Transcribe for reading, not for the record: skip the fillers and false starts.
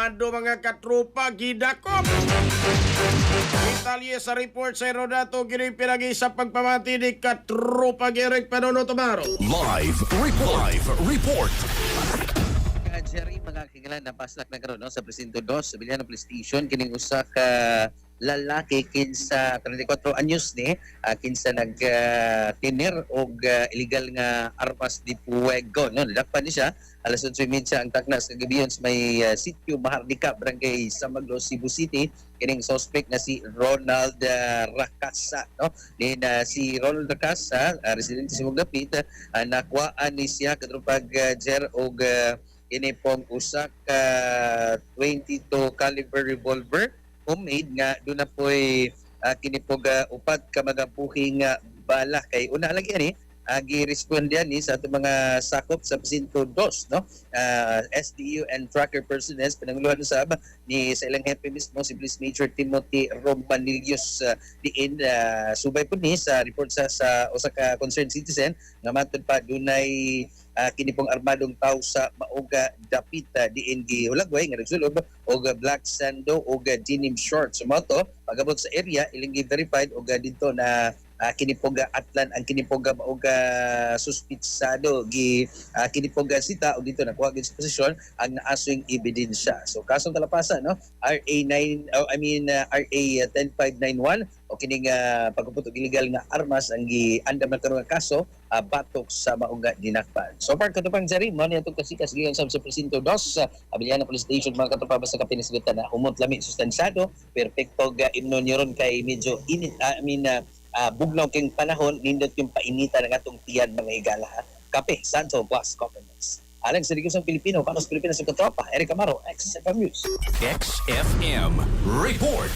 armado mga katrupa gidakop. Detalye sa report sa Herodato kini pinagi sa pagpamati ni katrupa Gerek Panono Tomaro. Live report. Jerry, mga kingalan na paslak na karon no sa Presinto 2 sa Bilihan ng Police Station kining usa ka lalaki kinsa 34 anyos ni kinsa nag tiner og illegal nga armas di fuego no nadakpan ni siya alas 11:30 ang taknas kagabiyon sa may sitio Mahardika Barangay Samaglo, Cebu City. Kining suspect na si Ronald Racasa no din si Ronald Racasa residente sa Mugdapit nakuhaan ni siya kadrupag jer og ini pong usa ka 22 caliber revolver homemade nga doon na po'y kini po upat ka magabuhing bala kay una lagi ani gi-respondan ni sa ato mga sakop sa Presinto 2 no SDU and tracker personnel pinanguluhan sa ni sa ilang hepe mismo si Police Major Timothy Romanilios diin subay po ni sa report sa usa ka concerned citizen nga matod pa dunay kini pong armadong tao sa Mauga Dapita diin gihulagway nga nagsulob og black sando og denim shorts so moto pagabot sa area ilang verified og dito na kinipoga atlan ang kinipoga mauga suspitsado kinipoga sita o dito nakuha gyud sa posisyon ang naasoing ebidensya. So kasong talapasan no RA 10591 o kining pagpuputog illegal nga armas ang giandam na karong kaso batok sa mauga dinakpan. So far katupang Jerry mo ni atong kasikas gikan sa Presinto 2 sa Abiliana Police Station mga katupa basta kapinisgutan na humot lami sustansado perfecto imnon niron kay medyo init bugnaw king panahon nindot yung painitan ng atong tiyan mga higala kape Santo Plus Compliments alang sa Digosang Pilipino para sa Pilipinas sa katropa Eric Amaro XFM News XFM report.